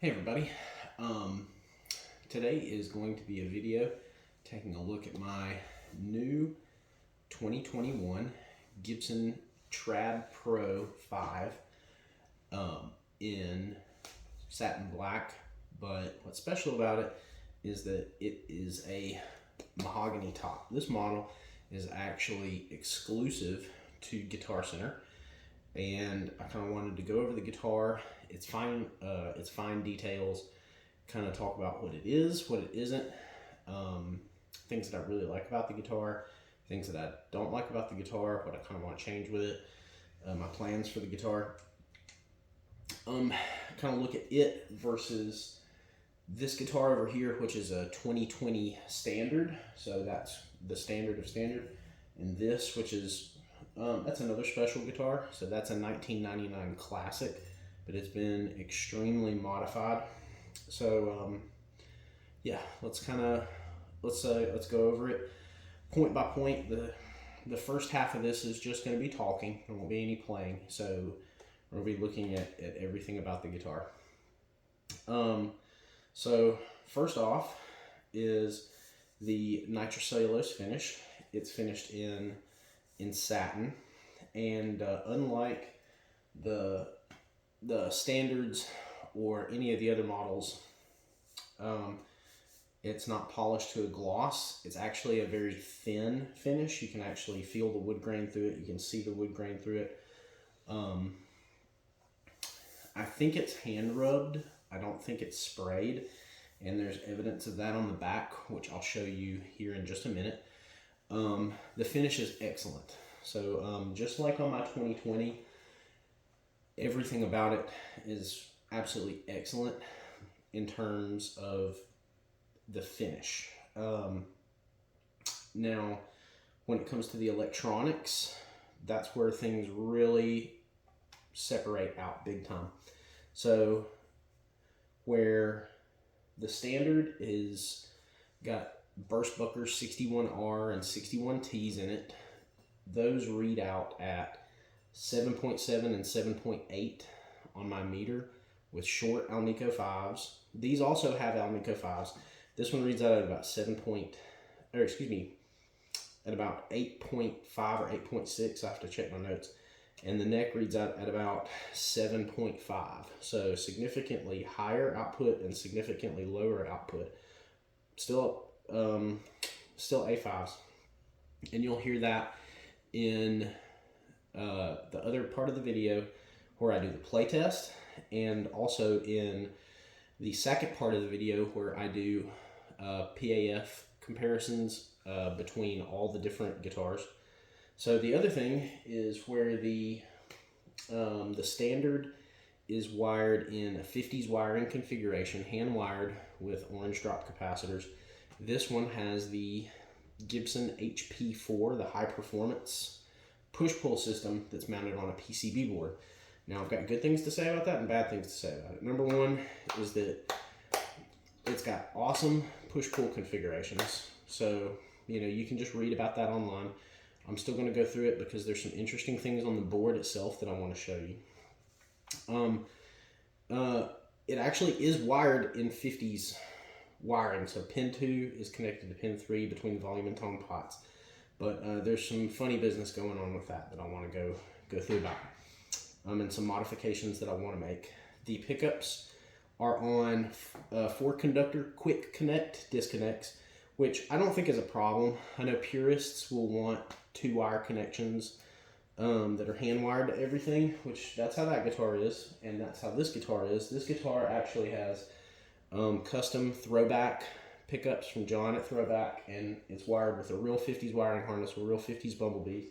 Hey everybody, today is going to be a video taking a look at my new 2021 Gibson Trad Pro 5 in satin black, but what's special about it is that it is a mahogany top. This model is actually exclusive to Guitar Center, and I kind of wanted to go over the guitar, its fine details, kind of talk about what it is, what it isn't, things that I really like about the guitar, things that I don't like about the guitar, what I kind of want to change with it, my plans for the guitar. Kind of look at it versus this guitar over here, which is a 2020 standard, so that's the standard of standard, and this, which is that's another special guitar, so that's a 1999 classic, but it's been extremely modified. So yeah, let's go over it point by point. The first half of this is just going to be talking. There won't be any playing, so we'll be looking at everything about the guitar. So first off is the nitrocellulose finish. It's finished in satin, and unlike the standards or any of the other models, it's not polished to a gloss. It's actually a very thin finish. You can actually feel the wood grain through it. You can see the wood grain through it. I think it's hand rubbed. I don't think it's sprayed, and there's evidence of that on the back, which I'll show you here in just a minute. The finish is excellent. So just like on my 2020, everything about it is absolutely excellent in terms of the finish. Now, when it comes to the electronics, that's where things really separate out big time. So where the standard is got burst buckers 61R and 61Ts in it, those read out at 7.7 and 7.8 on my meter with short Alnico 5s. These also have Alnico 5s. This one reads out at about at about 8.5 or 8.6. I have to check my notes. And the neck reads out at about 7.5. So significantly higher output and significantly lower output. Still A5s, and you'll hear that in the other part of the video where I do the play test, and also in the second part of the video where I do PAF comparisons between all the different guitars. So the other thing is where the standard is wired in a 50s wiring configuration, hand wired with orange drop capacitors. This one has the Gibson HP4, the high performance push-pull system that's mounted on a PCB board. Now, I've got good things to say about that and bad things to say about it. Number one is that it's got awesome push-pull configurations. So, you can just read about that online. I'm still going to go through it because there's some interesting things on the board itself that I want to show you. It actually is wired in 50s wiring, so pin 2 is connected to pin 3 between the volume and tone pots, but there's some funny business going on with that I want to go through about, and some modifications that I want to make. The pickups are on 4-conductor quick connect disconnects, which I don't think is a problem. I know purists will want 2-wire connections that are hand wired to everything, which that's how that guitar is, and that's how this guitar is. This guitar actually has custom throwback pickups from John at Throwback, and it's wired with a real 50s wiring harness, a real 50s bumblebee.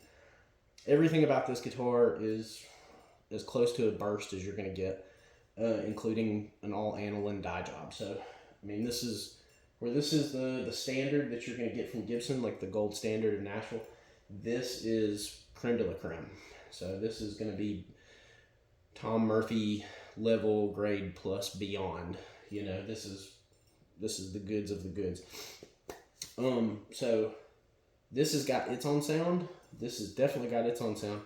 Everything about this guitar is as close to a burst as you're going to get, including an all aniline die job. So, I mean, this is the standard that you're going to get from Gibson, like the gold standard of Nashville. This is creme de la creme. So this is going to be Tom Murphy level grade plus beyond. This is the goods of the goods. So this has got its own sound. This has definitely got its own sound.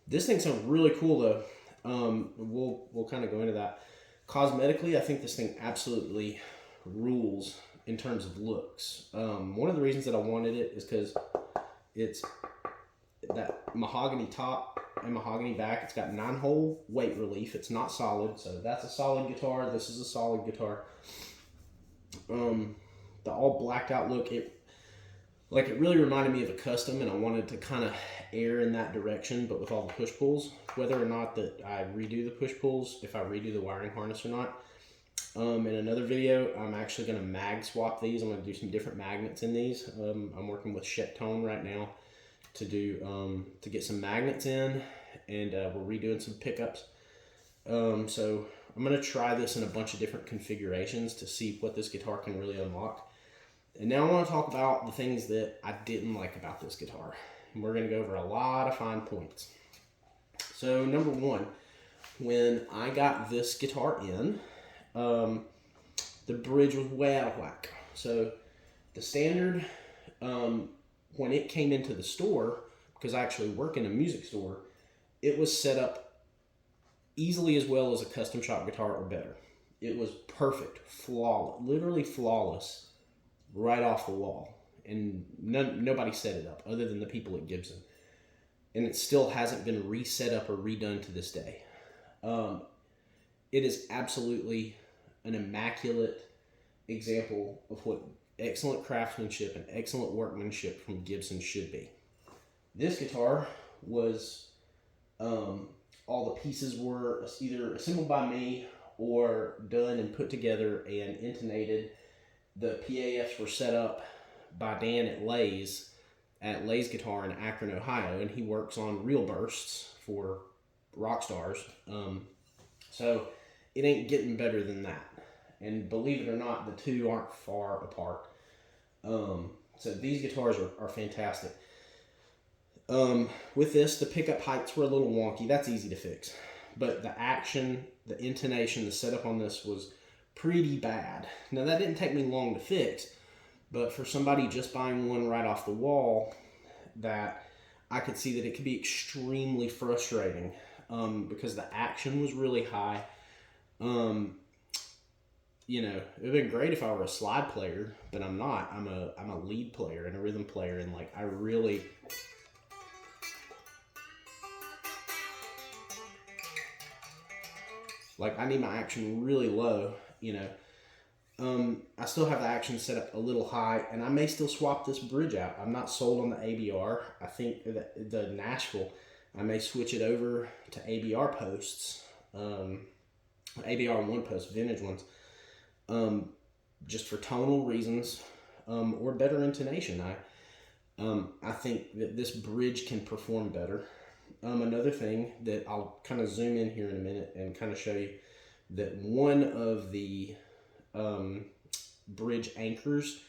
This thing sounds really cool though. We'll kind of go into that. Cosmetically, I think this thing absolutely rules in terms of looks. One of the reasons that I wanted it is because it's that mahogany top and mahogany back. It's got 9-hole weight relief. It's not solid, so that's a solid guitar. This is a solid guitar. The all blacked out look, it really reminded me of a custom, and I wanted to kind of err in that direction, but with all the push pulls. Whether or not that I redo the push pulls, if I redo the wiring harness or not. In another video, I'm actually going to mag swap these. I'm going to do some different magnets in these. I'm working with Shootout right now to get some magnets in, and we're redoing some pickups. So I'm going to try this in a bunch of different configurations to see what this guitar can really unlock. And now I want to talk about the things that I didn't like about this guitar. And we're going to go over a lot of fine points. So number one, when I got this guitar in, the bridge was way out of whack. So the standard, when it came into the store, because I actually work in a music store, it was set up easily as well as a custom shop guitar or better. It was perfect, flawless, literally flawless, right off the wall. And nobody set it up other than the people at Gibson. And it still hasn't been reset up or redone to this day. It is absolutely an immaculate example of what excellent craftsmanship and excellent workmanship from Gibson should be. This guitar was, all the pieces were either assembled by me or done and put together and intonated. The PAFs were set up by Dan at Lay's Guitar in Akron, Ohio, and he works on real bursts for rock stars. So it ain't getting better than that. And believe it or not, the two aren't far apart. So these guitars are fantastic. With this, the pickup heights were a little wonky. That's easy to fix. But the action, the intonation, the setup on this was pretty bad. Now, that didn't take me long to fix, but for somebody just buying one right off the wall, that I could see that it could be extremely frustrating, because the action was really high. You know, it would have been great if I were a slide player, but I'm not. I'm a lead player and a rhythm player, and like I really I need my action really low, you know. I still have the action set up a little high, and I may still swap this bridge out. I'm not sold on the ABR. I think that the Nashville, I may switch it over to ABR posts, ABR one post, vintage ones, just for tonal reasons, or better intonation. I think that this bridge can perform better. Another thing that I'll kind of zoom in here in a minute and kind of show you that one of the bridge anchors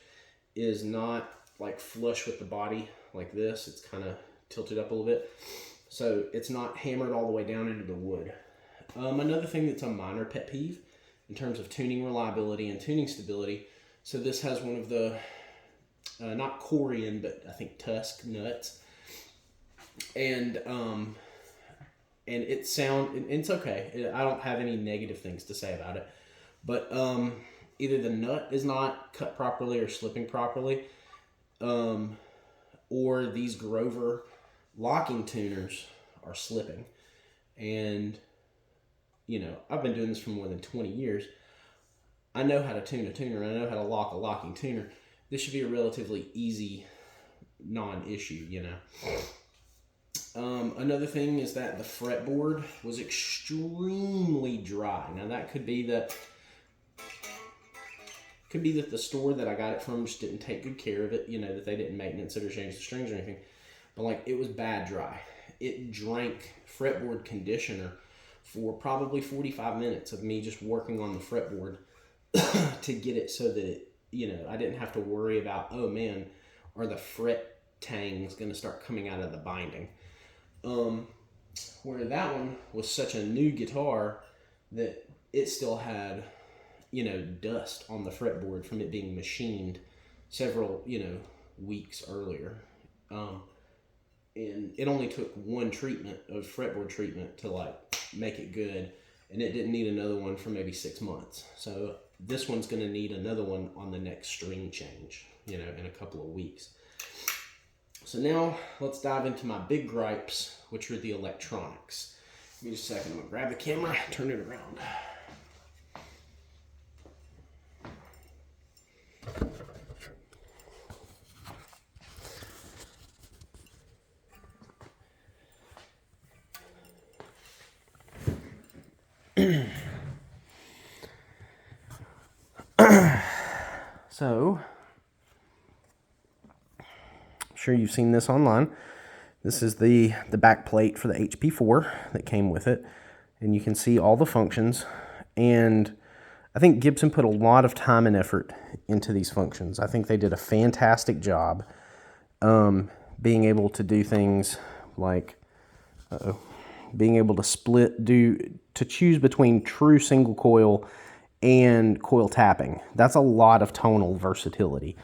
is not like flush with the body like this. It's kind of tilted up a little bit. So it's not hammered all the way down into the wood. Another thing that's a minor pet peeve in terms of tuning reliability and tuning stability. So this has one of the, not Corian, but I think Tusk nuts. And it's okay. I don't have any negative things to say about it, but either the nut is not cut properly or slipping properly, or these Grover locking tuners are slipping. And you know, I've been doing this for more than 20 years. I know how to tune a tuner. I know how to lock a locking tuner. This should be a relatively easy non-issue, you know. Another thing is that the fretboard was extremely dry. Now that could be that the store that I got it from just didn't take good care of it, you know, that they didn't maintenance it or change the strings or anything. But like, it was bad dry. It drank fretboard conditioner for probably 45 minutes of me just working on the fretboard to get it so that it, you know, I didn't have to worry about, oh man, are the fret tangs going to start coming out of the binding. Where that one was such a new guitar that it still had, you know, dust on the fretboard from it being machined several, you know, weeks earlier. And it only took one treatment of fretboard treatment to like make it good. and it didn't need another one for maybe 6 months. So this one's going to need another one on the next string change, you know, in a couple of weeks. So now let's dive into my big gripes, which are the electronics. Give me just a second. I'm going to grab the camera, turn it around. So, I'm sure you've seen this online. This is the back plate for the HP4 that came with it. And you can see all the functions. And I think Gibson put a lot of time and effort into these functions. I think they did a fantastic job being able to do things like being able to choose between true single coil and coil tapping. That's a lot of tonal versatility.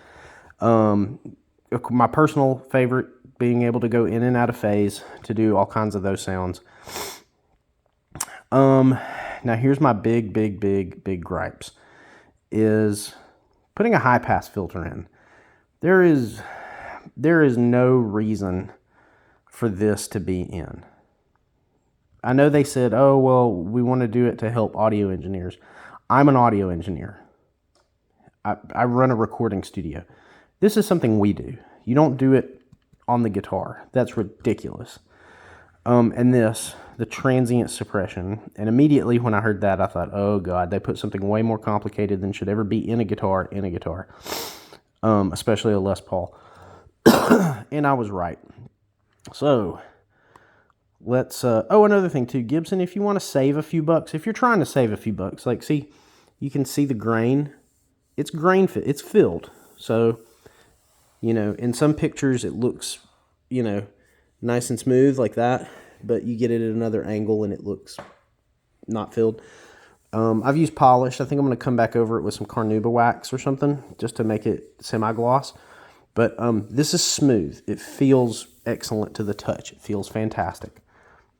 My personal favorite, being able to go in and out of phase to do all kinds of those sounds. Now here's my big gripes, is putting a high pass filter in. There is no reason for this to be in. I know they said, oh, well, we want to do it to help audio engineers. I'm an audio engineer. I run a recording studio. This is something we do. You don't do it on the guitar. That's ridiculous. And this, the transient suppression. And immediately when I heard that, I thought, oh God, they put something way more complicated than should ever be in a guitar, especially a Les Paul. And I was right. So let's, another thing too, Gibson, if you want to save a few bucks, if you're trying to save a few bucks, like, see, you can see the grain. It's it's filled. So, you know, in some pictures it looks, you know, nice and smooth like that, but you get it at another angle and it looks not filled. I've used polish. I think I'm going to come back over it with some Carnauba wax or something just to make it semi-gloss. But this is smooth. It feels excellent to the touch. It feels fantastic.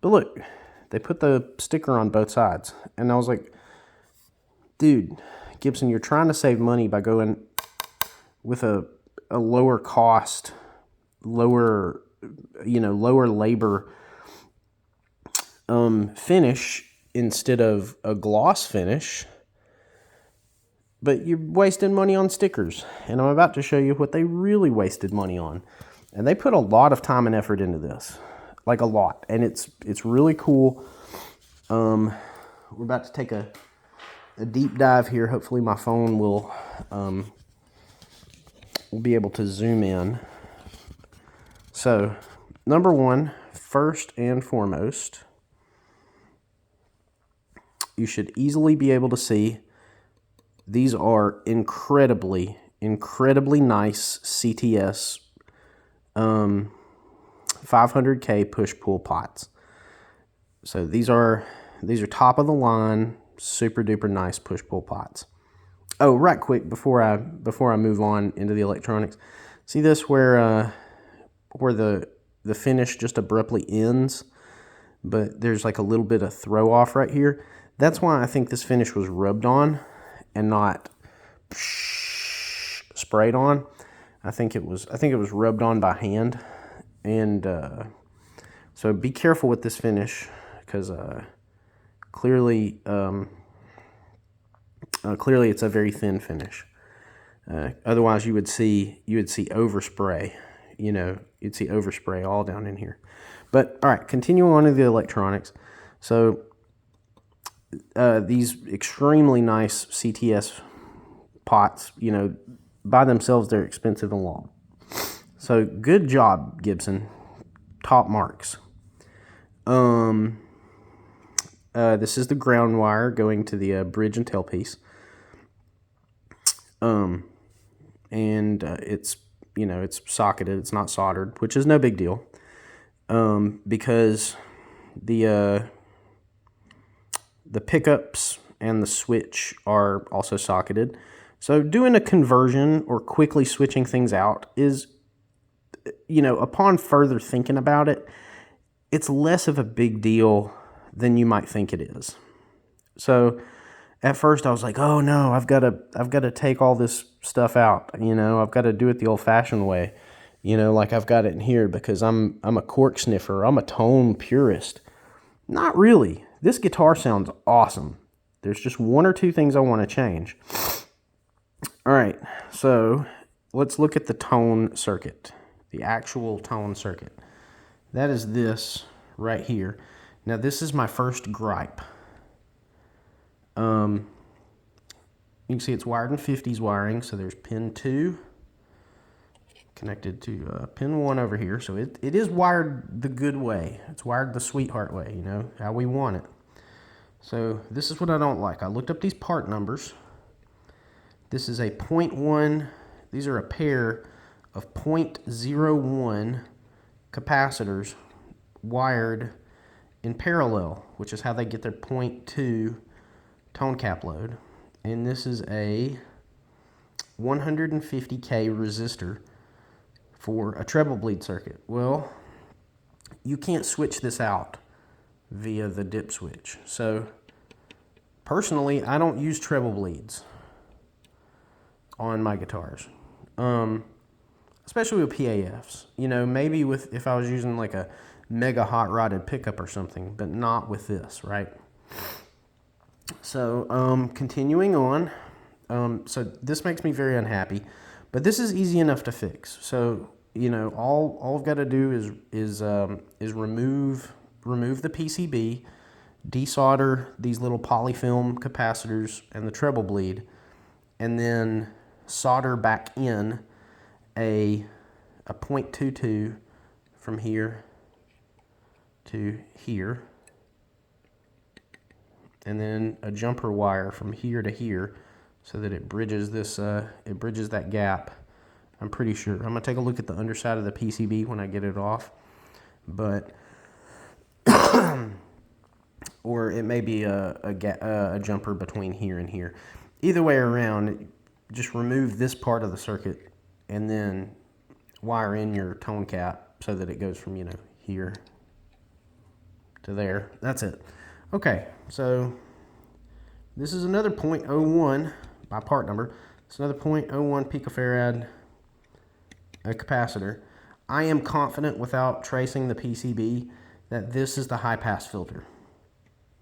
But look, they put the sticker on both sides. And I was like, dude, Gibson, you're trying to save money by going with a lower cost, lower labor finish instead of a gloss finish. But you're wasting money on stickers. And I'm about to show you what they really wasted money on. And they put a lot of time and effort into this. Like a lot. And it's really cool. We're about to take a deep dive here. Hopefully my phone will be able to zoom in. So, number one, first and foremost, you should easily be able to see these are incredibly nice CTS 500K push-pull pots. So these are top of the line, super duper nice push-pull pots. Oh, right quick before I move on into the electronics, see this where the finish just abruptly ends, but there's like a little bit of throw off right here. That's why I think this finish was rubbed on and not sprayed on. I think it was rubbed on by hand, and so be careful with this finish because clearly it's a very thin finish. Otherwise, you would see overspray. You know, you'd see overspray all down in here. But all right, continue on to the electronics. So these extremely nice CTS pots, you know, by themselves they're expensive and long. So good job, Gibson. Top marks. This is the ground wire going to the bridge and tailpiece. And it's, you know, it's socketed, it's not soldered, which is no big deal. Because the pickups and the switch are also socketed. So doing a conversion or quickly switching things out is, you know, upon further thinking about it, it's less of a big deal than you might think it is. So at first I was like, oh no, I've got to take all this stuff out. I've got to do it the old-fashioned way. Like I've got it in here because I'm a cork sniffer. I'm a tone purist. Not really. This guitar sounds awesome. There's just one or two things I want to change. All right, so let's look at the tone circuit, the actual tone circuit. That is this right here. Now this is my first gripe. You can see it's wired in 50s wiring, so there's pin 2 connected to pin 1 over here. So it is wired the good way. It's wired the sweetheart way, how we want it. So this is what I don't like. I looked up these part numbers. This is a 0.1, these are a pair of 0.01 capacitors wired in parallel, which is how they get their 0.2 tone cap load. And this is a 150K resistor for a treble bleed circuit. Well, you can't switch this out via the dip switch. So personally, I don't use treble bleeds on my guitars, especially with PAFs. Maybe if I was using like a mega hot rodded pickup or something, but not with this, right? So continuing on, so this makes me very unhappy, but this is easy enough to fix. So all I've got to do is remove the PCB, desolder these little polyfilm capacitors and the treble bleed, and then solder back in a 0.22 from here to here, and then a jumper wire from here to here, so that it bridges this. It bridges that gap. I'm pretty sure. I'm gonna take a look at the underside of the PCB when I get it off, but or it may be a jumper between here and here. Either way around, just remove this part of the circuit and then wire in your tone cap so that it goes from here to there. That's it. Okay, so this is another 0.01 by part number. It's another 0.01 picofarad capacitor. I am confident without tracing the PCB that this is the high pass filter.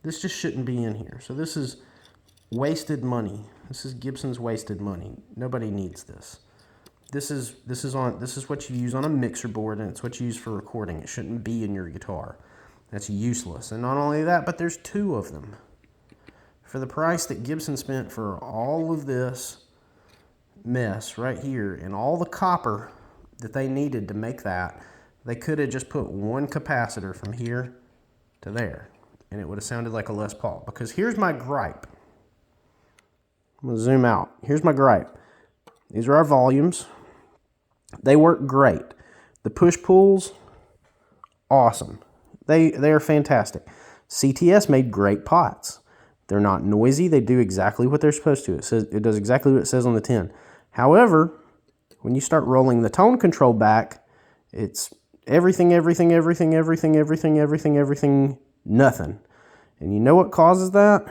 This just shouldn't be in here. So this is wasted money. This is Gibson's wasted money. Nobody needs this. This is what you use on a mixer board, and it's what you use for recording. It shouldn't be in your guitar. That's useless. And not only that, but there's 2 of them. For the price that Gibson spent for all of this mess right here and all the copper that they needed to make that, they could have just put 1 capacitor from here to there, and it would have sounded like a Les Paul. Because here's my gripe. I'm going to zoom out. Here's my gripe. These are our volumes. They work great. The push-pulls, awesome. They are fantastic. CTS made great pots. They're not noisy. They do exactly what they're supposed to. It does exactly what it says on the tin. However, when you start rolling the tone control back, it's everything, nothing. And you know what causes that?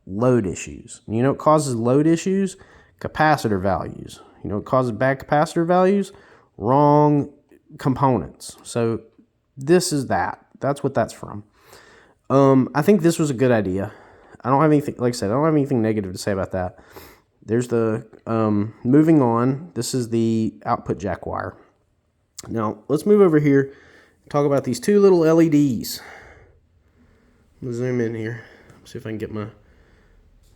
Load issues. You know what causes load issues? Capacitor values. You know what causes bad capacitor values? Wrong components. So this is that. That's what that's from. I think this was a good idea. I don't have anything, like I said, I don't have anything negative to say about that. There's the, moving on, this is the output jack wire. Now, let's move over here and talk about these 2 little LEDs. I'm going to zoom in here, see if I can get my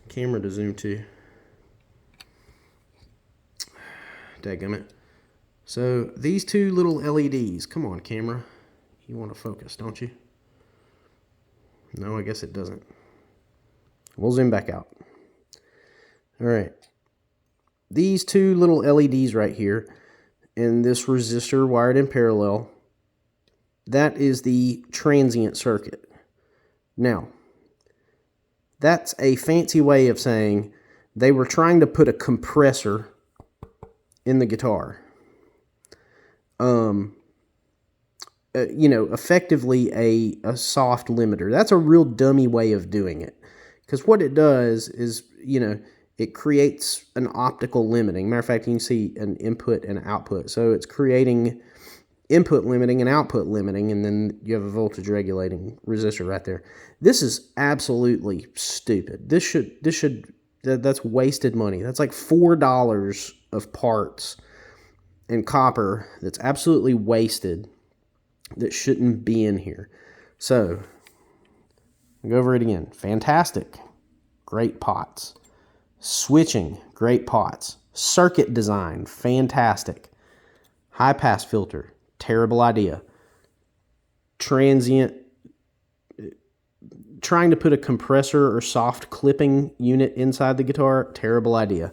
camera to zoom to. Dadgummit. So, these 2 little LEDs, come on camera, you want to focus, don't you? No, I guess it doesn't. We'll zoom back out. All right. These 2 little LEDs right here and this resistor wired in parallel, that is the transient circuit. Now, that's a fancy way of saying they were trying to put a compressor in the guitar. Effectively a soft limiter. That's a real dummy way of doing it. Because what it does is, it creates an optical limiting. Matter of fact, you can see an input and output. So it's creating input limiting and output limiting, and then you have a voltage regulating resistor right there. This is absolutely stupid. That's wasted money. That's like $4 of parts and copper that's absolutely wasted, that shouldn't be in here. So, I'll go over it again. Fantastic. Great pots. Switching. Great pots. Circuit design. Fantastic. High pass filter. Terrible idea. Transient. Trying to put a compressor or soft clipping unit inside the guitar. Terrible idea.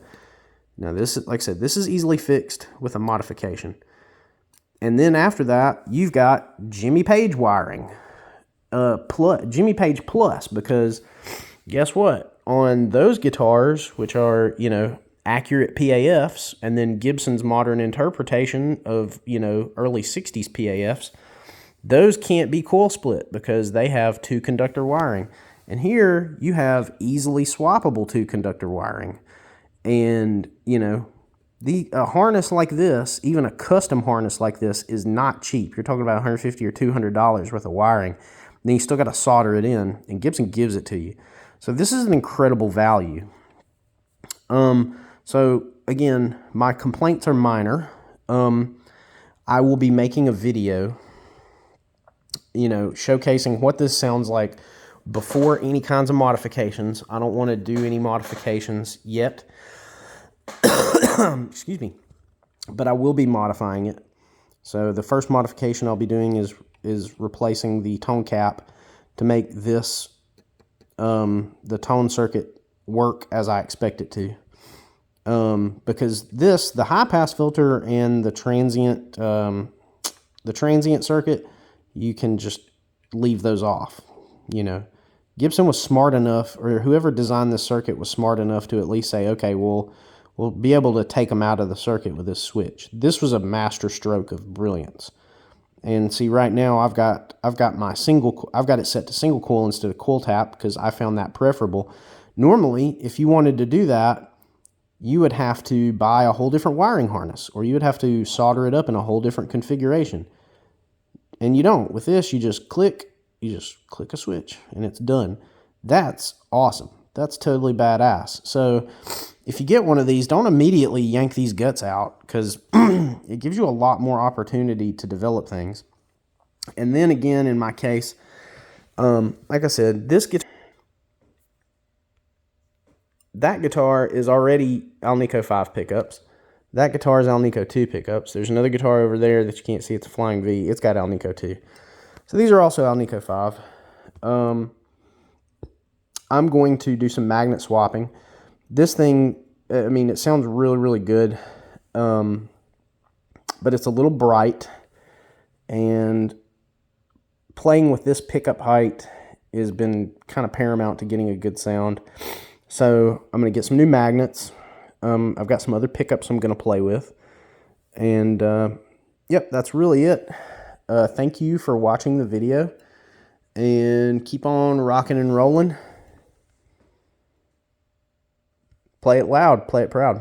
Now this is, like I said, this is easily fixed with a modification. And then after that, you've got Jimmy Page wiring. Jimmy Page Plus, because guess what? On those guitars, which are, accurate PAFs, and then Gibson's modern interpretation of, early 60s PAFs, those can't be coil split because they have 2-conductor wiring. And here you have easily swappable 2-conductor wiring. And, a harness like this, even a custom harness like this, is not cheap. You're talking about $150 or $200 worth of wiring. Then you still got to solder it in, and Gibson gives it to you. So this is an incredible value. So again, my complaints are minor. I will be making a video, showcasing what this sounds like before any kinds of modifications. I don't want to do any modifications yet. Excuse me. But I will be modifying it. So the first modification I'll be doing is replacing the tone cap to make this, the tone circuit, work as I expect it to. Because the high pass filter and the transient circuit, you can just leave those off. Gibson was smart enough, or whoever designed this circuit was smart enough to at least say, okay, we'll be able to take them out of the circuit with this switch. This was a master stroke of brilliance. And see, right now I've got it set to single coil instead of coil tap because I found that preferable. Normally, if you wanted to do that, you would have to buy a whole different wiring harness, or you would have to solder it up in a whole different configuration. And you don't. With this, you just click a switch and it's done. That's awesome. That's totally badass. So if you get one of these, don't immediately yank these guts out, because it gives you a lot more opportunity to develop things. And then again, in my case, like I said, that guitar is already Alnico 5 pickups. That guitar is Alnico 2 pickups. There's another guitar over there that you can't see. It's a Flying V. It's got Alnico 2. So these are also Alnico 5. I'm going to do some magnet swapping. This thing, it sounds really, really good. But it's a little bright. And playing with this pickup height has been kind of paramount to getting a good sound. So I'm going to get some new magnets. I've got some other pickups I'm going to play with. And, yep, that's really it. Thank you for watching the video. And keep on rocking and rolling. Play it loud. Play it proud.